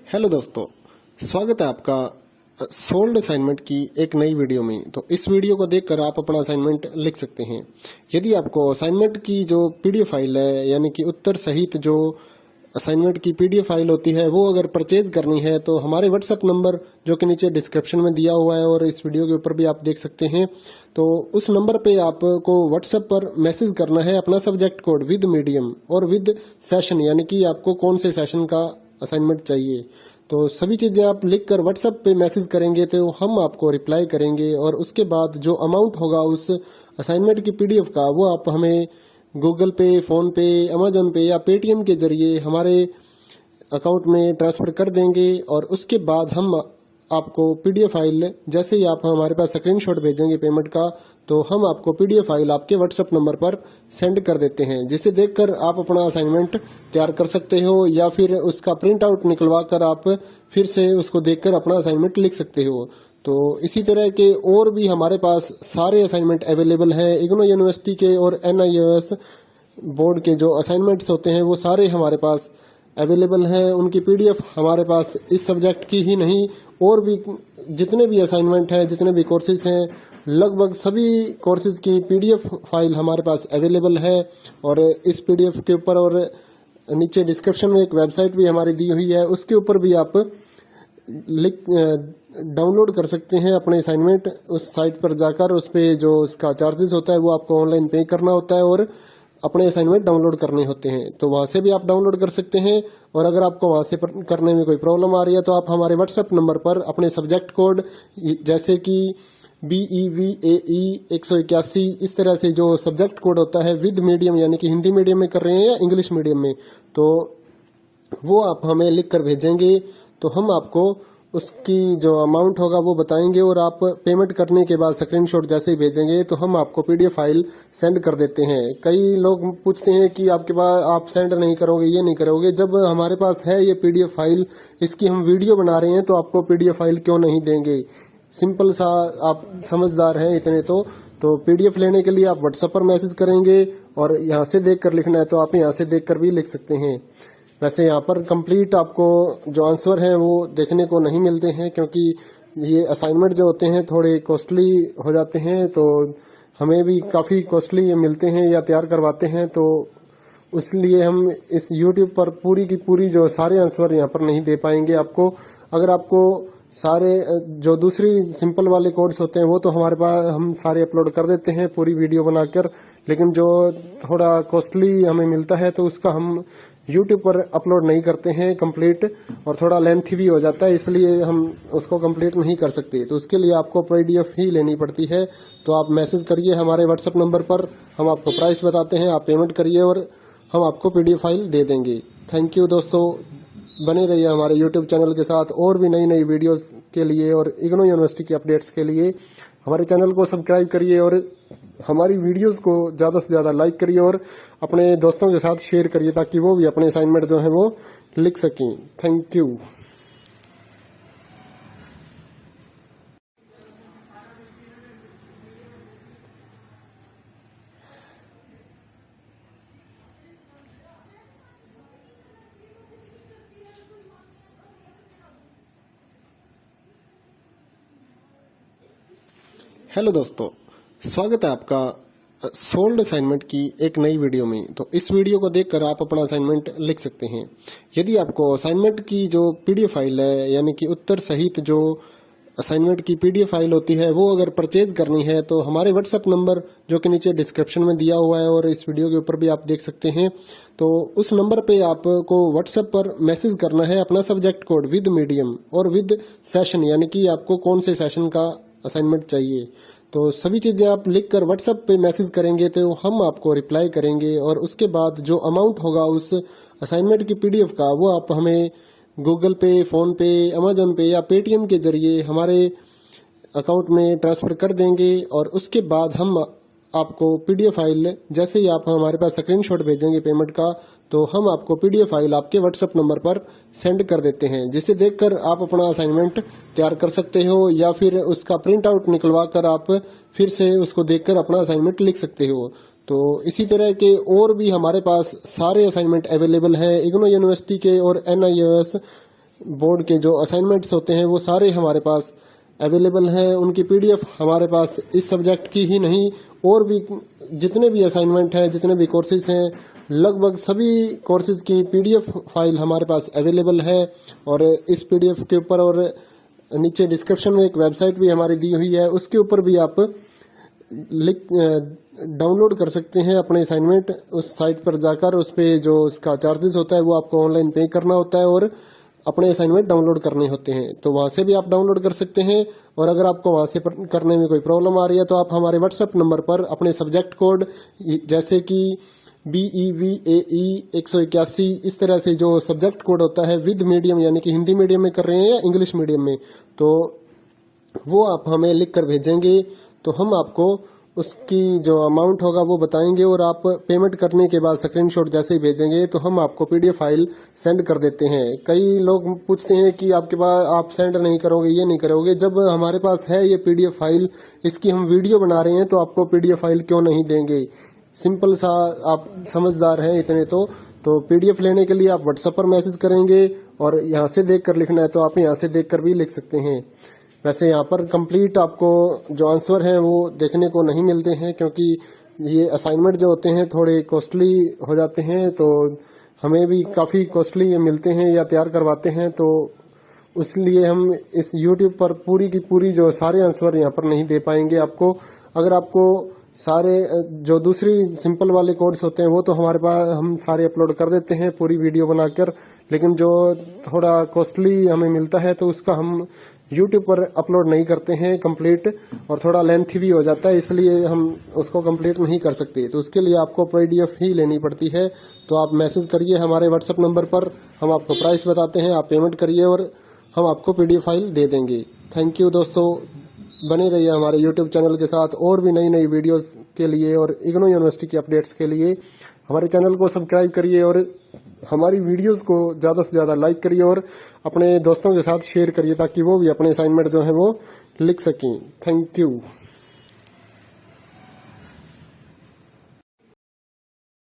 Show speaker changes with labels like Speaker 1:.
Speaker 1: Hello दोस्तों, स्वागत है आपका सोल्ड असाइनमेंट की एक नई वीडियो में। तो इस वीडियो को देखकर आप अपना असाइनमेंट लिख सकते हैं। यदि आपको असाइनमेंट की जो पीडीएफ फाइल है, यानी कि उत्तर सहित जो असाइनमेंट की पीडीएफ फाइल होती है, वो अगर परचेज करनी है तो हमारे व्हाट्सएप नंबर जो कि नीचे डिस्क्रिप्शन में दिया हुआ है और इस वीडियो के ऊपर भी आप देख सकते हैं, तो उस नंबर पे आपको व्हाट्सएप पर मैसेज करना है अपना सब्जेक्ट कोड विद मीडियम और विद सेशन, यानी कि आपको कौन से सेशन का असाइनमेंट चाहिए। तो सभी चीजें आप लिखकर व्हाट्सएप पे मैसेज करेंगे तो हम आपको रिप्लाई करेंगे और उसके बाद जो अमाउंट होगा उस असाइनमेंट की पीडीएफ का, वो आप हमें गूगल पे, फोन पे, अमेजोन पे या पेटीएम के जरिए हमारे अकाउंट में ट्रांसफर कर देंगे। और उसके बाद हम आपको पीडीएफ फाइल, जैसे ही आप हमारे पास स्क्रीनशॉट भेजेंगे पेमेंट का, तो हम आपको पीडीएफ फाइल आपके व्हाट्सएप नंबर पर सेंड कर देते हैं, जिसे देखकर आप अपना असाइनमेंट तैयार कर सकते हो या फिर उसका प्रिंट आउट निकलवा कर आप फिर से उसको देखकर अपना असाइनमेंट लिख सकते हो। तो इसी तरह के और भी हमारे पास सारे असाइनमेंट अवेलेबल हैं। इग्नो यूनिवर्सिटी के और एनआईओएस बोर्ड के जो असाइनमेंट्स होते हैं वो सारे हमारे पास अवेलेबल हैं। उनकी पीडीएफ हमारे पास इस सब्जेक्ट की ही नहीं, और भी जितने भी असाइनमेंट हैं, जितने भी कोर्सेज हैं, लगभग सभी कोर्सेज की पीडीएफ फाइल हमारे पास अवेलेबल है। और इस पीडीएफ के ऊपर और नीचे डिस्क्रिप्शन में एक वेबसाइट भी हमारी दी हुई है, उसके ऊपर भी आप डाउनलोड कर सकते हैं अपने असाइनमेंट। उस साइट पर जाकर उस पे जो उसका चार्जेस होता है वो आपको ऑनलाइन पे करना होता है और अपने असाइनमेंट डाउनलोड करने होते हैं, तो वहां से भी आप डाउनलोड कर सकते हैं। और अगर आपको वहां से करने में कोई प्रॉब्लम आ रही है तो आप हमारे व्हाट्सएप नंबर पर अपने सब्जेक्ट कोड, जैसे कि BEVAE 181, इस तरह से जो सब्जेक्ट कोड होता है विद मीडियम, यानी कि हिंदी मीडियम में कर रहे हैं या इंग्लिश मीडियम में, तो वो आप हमें लिख कर भेजेंगे तो हम आपको उसकी जो अमाउंट होगा वो बताएंगे। और आप पेमेंट करने के बाद स्क्रीनशॉट जैसे ही भेजेंगे तो हम आपको पीडीएफ फाइल सेंड कर देते हैं। कई लोग पूछते हैं कि आपके पास आप सेंड नहीं करोगे, ये नहीं करोगे। जब हमारे पास है ये पीडीएफ फाइल, इसकी हम वीडियो बना रहे हैं, तो आपको पीडीएफ फाइल क्यों नहीं देंगे। सिंपल सा, आप समझदार हैं इतने तो पीडीएफ लेने के लिए आप व्हाट्सएप पर मैसेज करेंगे और यहाँ से देख कर लिखना है तो आप यहाँ से देख कर भी लिख सकते हैं। वैसे यहाँ पर कंप्लीट आपको जो आंसर है वो देखने को नहीं मिलते हैं, क्योंकि ये असाइनमेंट जो होते हैं थोड़े कॉस्टली हो जाते हैं, तो हमें भी काफ़ी कॉस्टली मिलते हैं या तैयार करवाते हैं, तो इसलिए हम इस YouTube पर पूरी की पूरी जो सारे आंसर यहाँ पर नहीं दे पाएंगे आपको। अगर आपको सारे जो दूसरी सिंपल वाले कोड्स होते हैं वो तो हमारे पास हम सारे अपलोड कर देते हैं पूरी वीडियो बनाकर, लेकिन जो थोड़ा कॉस्टली हमें मिलता है तो उसका हम YouTube पर अपलोड नहीं करते हैं कंप्लीट, और थोड़ा लेंथी भी हो जाता है, इसलिए हम उसको कंप्लीट नहीं कर सकते। तो उसके लिए आपको पीडीएफ ही लेनी पड़ती है। तो आप मैसेज करिए हमारे व्हाट्सएप नंबर पर, हम आपको प्राइस बताते हैं, आप पेमेंट करिए और हम आपको पीडीएफ फाइल दे देंगे। थैंक यू दोस्तों, बने रहिए हमारे YouTube चैनल के साथ और भी नई नई वीडियोस के लिए और इग्नो यूनिवर्सिटी की अपडेट्स के लिए हमारे चैनल को सब्सक्राइब करिए और हमारी वीडियोस को ज़्यादा से ज़्यादा लाइक करिए और अपने दोस्तों के साथ शेयर करिए, ताकि वो भी अपने असाइनमेंट जो है वो लिख सकें। Thank you. हेलो दोस्तों, स्वागत है आपका सोल्ड असाइनमेंट की एक नई वीडियो में। तो इस वीडियो को देखकर आप अपना असाइनमेंट लिख सकते हैं। यदि आपको असाइनमेंट की जो पीडीएफ फाइल है, यानी कि उत्तर सहित जो असाइनमेंट की पीडीएफ फाइल होती है, वो अगर परचेज करनी है तो हमारे व्हाट्सएप नंबर जो कि नीचे डिस्क्रिप्शन में दिया हुआ है और इस वीडियो के ऊपर भी आप देख सकते हैं, तो उस नंबर पे आपको व्हाट्सएप पर मैसेज करना है अपना सब्जेक्ट कोड विद मीडियम और विद सेशन, यानी कि आपको कौन से सेशन का असाइनमेंट चाहिए। तो सभी चीजें आप लिखकर व्हाट्सएप पे मैसेज करेंगे तो हम आपको रिप्लाई करेंगे और उसके बाद जो अमाउंट होगा उस असाइनमेंट की पीडीएफ का, वो आप हमें गूगल पे, फोन पे, अमेजोन पे या पेटीएम के जरिए हमारे अकाउंट में ट्रांसफर कर देंगे। और उसके बाद हम आपको पीडीएफ फाइल, जैसे ही आप हमारे पास स्क्रीनशॉट भेजेंगे पेमेंट का, तो हम आपको पीडीएफ फाइल आपके व्हाट्सएप नंबर पर सेंड कर देते हैं, जिसे देखकर आप अपना असाइनमेंट तैयार कर सकते हो या फिर उसका प्रिंट आउट निकलवा कर आप फिर से उसको देखकर अपना असाइनमेंट लिख सकते हो। तो इसी तरह के और भी हमारे पास सारे असाइनमेंट अवेलेबल हैं। इग्नो यूनिवर्सिटी के और एनआईओएस बोर्ड के जो असाइनमेंट्स होते हैं वो सारे हमारे पास अवेलेबल हैं। उनकी पीडीएफ हमारे पास इस सब्जेक्ट की ही नहीं, और भी जितने भी असाइनमेंट हैं, जितने भी कोर्सेज हैं, लगभग सभी कोर्सेज की पीडीएफ फाइल हमारे पास अवेलेबल है। और इस पीडीएफ के ऊपर और नीचे डिस्क्रिप्शन में एक वेबसाइट भी हमारी दी हुई है, उसके ऊपर भी आप डाउनलोड कर सकते हैं अपने असाइनमेंट। उस साइट पर जाकर उस पे जो उसका चार्जेस होता है वो आपको ऑनलाइन पे करना होता है और अपने असाइनमेंट डाउनलोड करने होते हैं, तो वहां से भी आप डाउनलोड कर सकते हैं। और अगर आपको वहां से करने में कोई प्रॉब्लम आ रही है तो आप हमारे व्हाट्सएप नंबर पर अपने सब्जेक्ट कोड जैसे कि BEVAE 181 इस तरह से जो सब्जेक्ट कोड होता है विद मीडियम, यानी कि हिंदी मीडियम में कर रहे हैं या इंग्लिश मीडियम में, तो वो आप हमें लिख कर भेजेंगे तो हम आपको उसकी जो अमाउंट होगा वो बताएंगे, और आप पेमेंट करने के बाद स्क्रीनशॉट जैसे ही भेजेंगे तो हम आपको पीडीएफ फाइल सेंड कर देते हैं। कई लोग पूछते हैं कि आपके पास आप सेंड नहीं करोगे, ये नहीं करोगे। जब हमारे पास है ये पीडीएफ फाइल, इसकी हम वीडियो बना रहे हैं, तो आपको पीडीएफ फाइल क्यों नहीं देंगे। सिंपल सा, आप समझदार हैं इतने तो पीडीएफ लेने के लिए आप व्हाट्सएप पर मैसेज करेंगे, और यहाँ से देख कर लिखना है तो आप यहाँ से देख कर भी लिख सकते हैं। वैसे यहाँ पर कंप्लीट आपको जो आंसर है वो देखने को नहीं मिलते हैं, क्योंकि ये असाइनमेंट जो होते हैं थोड़े कॉस्टली हो जाते हैं, तो हमें भी काफ़ी कॉस्टली ये मिलते हैं या तैयार करवाते हैं, तो इसलिए हम इस यूट्यूब पर पूरी की पूरी जो सारे आंसर यहाँ पर नहीं दे पाएंगे आपको। अगर आपको सारे जो दूसरी सिंपल वाले कोड्स होते हैं वो तो हमारे पास हम सारे अपलोड कर देते हैं पूरी वीडियो बनाकर, लेकिन जो थोड़ा कॉस्टली हमें मिलता है तो उसका हम यूट्यूब पर अपलोड नहीं करते हैं कंप्लीट, और थोड़ा लेंथी भी हो जाता है, इसलिए हम उसको कंप्लीट नहीं कर सकते। तो उसके लिए आपको पीडीएफ ही लेनी पड़ती है। तो आप मैसेज करिए हमारे व्हाट्सएप नंबर पर, हम आपको प्राइस बताते हैं, आप पेमेंट करिए और हम आपको पीडीएफ फाइल दे देंगे। थैंक यू दोस्तों, बने रहिए हमारे यूट्यूब चैनल के साथ और भी नई नई वीडियोस के लिए और इग्नू यूनिवर्सिटी की अपडेट्स के लिए हमारे चैनल को सब्सक्राइब करिए और हमारी वीडियोस को ज़्यादा से ज़्यादा लाइक करिए और अपने दोस्तों के साथ शेयर करिए, ताकि वो भी अपने असाइनमेंट जो है वो लिख सकें। Thank you.